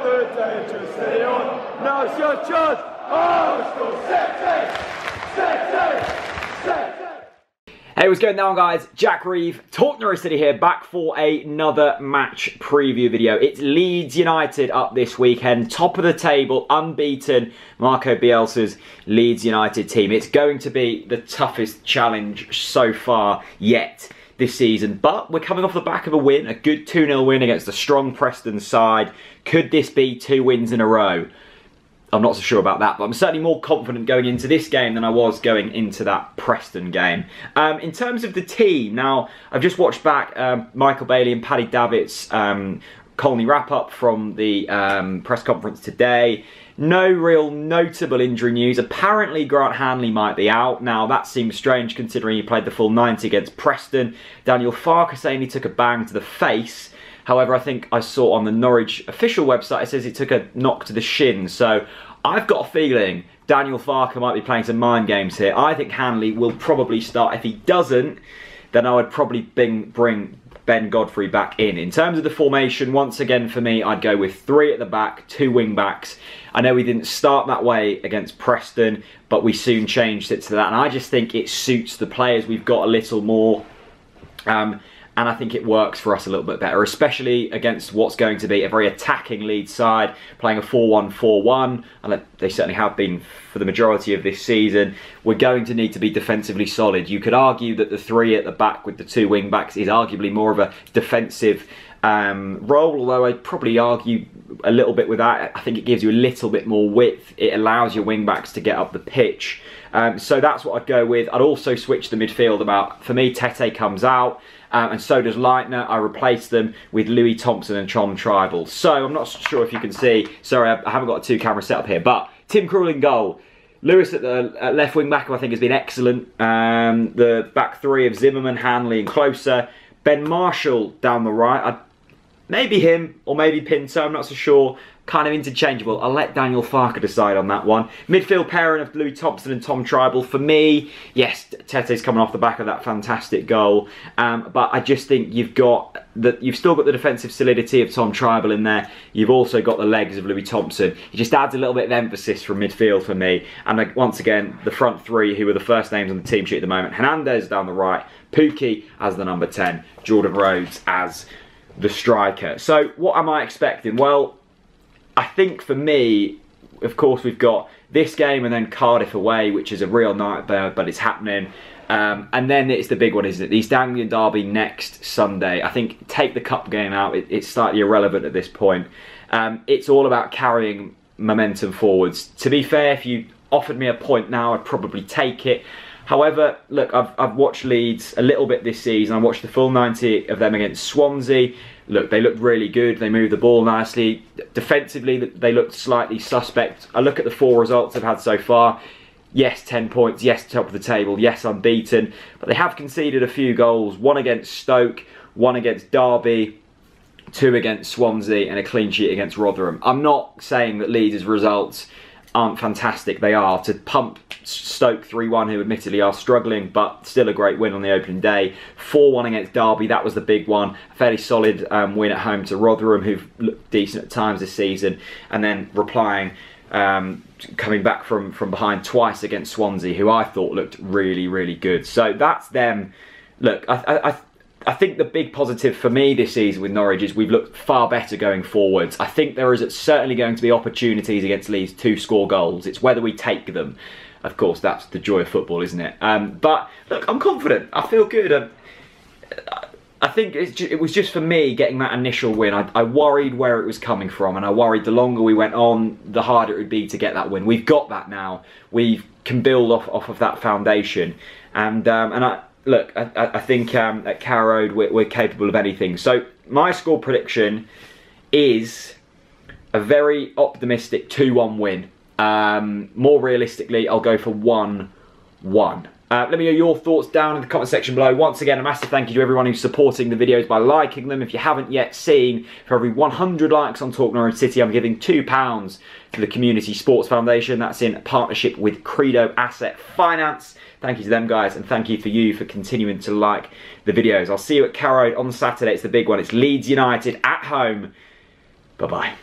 the danger, stay on. Now's your chance. Hey, what's going down, guys? Jack Reeve, TalkNorwichCity here, back for another match preview video. It's Leeds United up this weekend, top of the table, unbeaten, Marco Bielsa's Leeds United team. It's going to be the toughest challenge so far yet this season, but we're coming off the back of a win, a good 2-0 win against a strong Preston side. Could this be 2 wins in a row? I'm not so sure about that, but I'm certainly more confident going into this game than I was going into that Preston game. In terms of the team, now, I've just watched back Michael Bailey and Paddy Davitt's Colney wrap-up from the press conference today. No real notable injury news. Apparently, Grant Hanley might be out. Now, that seems strange considering he played the full 90 against Preston. Daniel Farke saying he took a bang to the face. However, I think I saw on the Norwich official website, it says he took a knock to the shin. So I've got a feeling Daniel Farke might be playing some mind games here. I think Hanley will probably start. If he doesn't, then I would probably bring Ben Godfrey back in. In terms of the formation, once again for me, I'd go with 3 at the back, 2 wing backs. I know we didn't start that way against Preston, but we soon changed it to that. And I just think it suits the players we've got a little more. And I think it works for us a little bit better, especially against what's going to be a very attacking Leeds side, playing a 4-1-4-1, and they certainly have been for the majority of this season. We're going to need to be defensively solid. You could argue that the 3 at the back with the 2 wing backs is arguably more of a defensive role, although I'd probably argue a little bit with that. I think it gives you a little bit more width. It allows your wing backs to get up the pitch. So that's what I'd go with. I'd also switch the midfield for me, Tete comes out. And so does Leitner. I replaced them with Louis Thompson and Tom Tribal. So I'm not sure if you can see. Sorry, I haven't got a 2-camera setup here. But Tim Krul in goal. Lewis at the left wing back, I think, has been excellent. The back 3 of Zimmerman, Hanley, and Closer. Ben Marshall down the right. Maybe him or maybe Pinto. I'm not so sure. Kind of interchangeable. I'll let Daniel Farke decide on that one. Midfield pairing of Louis Thompson and Tom Tribal. For me, yes, Tete's coming off the back of that fantastic goal. But I just think you've still got the defensive solidity of Tom Tribal in there. You've also got the legs of Louis Thompson. It just adds a little bit of emphasis from midfield for me. And once again, the front 3, who are the first names on the team sheet at the moment. Hernandez down the right, Pukki as the number 10, Jordan Rhodes as the striker. So what am I expecting? Well, I think for me, of course, we've got this game and then Cardiff away, which is a real nightmare, but it's happening. And then it's the big one, isn't it? The East Anglian derby next Sunday. I think take the cup game out, it's slightly irrelevant at this point. It's all about carrying momentum forwards. To be fair, if you offered me a point now, I'd probably take it. However, look, I've watched Leeds a little bit this season. I watched the full 90 of them against Swansea. Look, they looked really good. They moved the ball nicely. Defensively, they looked slightly suspect. I look at the 4 results they've had so far. Yes, 10 points. Yes, top of the table. Yes, unbeaten. But they have conceded a few goals. 1 against Stoke, 1 against Derby, 2 against Swansea, and a clean sheet against Rotherham. I'm not saying that Leeds' results aren't fantastic. They are. To pump Stoke 3-1, who admittedly are struggling, but still a great win on the opening day. 4-1 against Derby, that was the big one. A fairly solid win at home to Rotherham, who've looked decent at times this season. And then replying, coming back from behind twice against Swansea, who I thought looked really, really good. So that's them. Look, I think the big positive for me this season with Norwich is we've looked far better going forwards. I think there is certainly going to be opportunities against Leeds to score goals. It's whether we take them. Of course, that's the joy of football, isn't it? But look, I'm confident. I feel good. I think it was just for me getting that initial win. I worried where it was coming from, and I worried the longer we went on, the harder it would be to get that win. We've got that now. We can build off of that foundation, Look, I think at Carrow Road we're capable of anything. So my score prediction is a very optimistic 2-1 win. More realistically, I'll go for 1-1. Let me know your thoughts down in the comment section below. Once again, a massive thank you to everyone who's supporting the videos by liking them. If you haven't yet seen, for every 100 likes on TalkNorwichCity, I'm giving £2 to the Community Sports Foundation. That's in partnership with Credo Asset Finance. Thank you to them, guys, and thank you for continuing to like the videos. I'll see you at Carrow Road on Saturday. It's the big one. It's Leeds United at home. Bye-bye.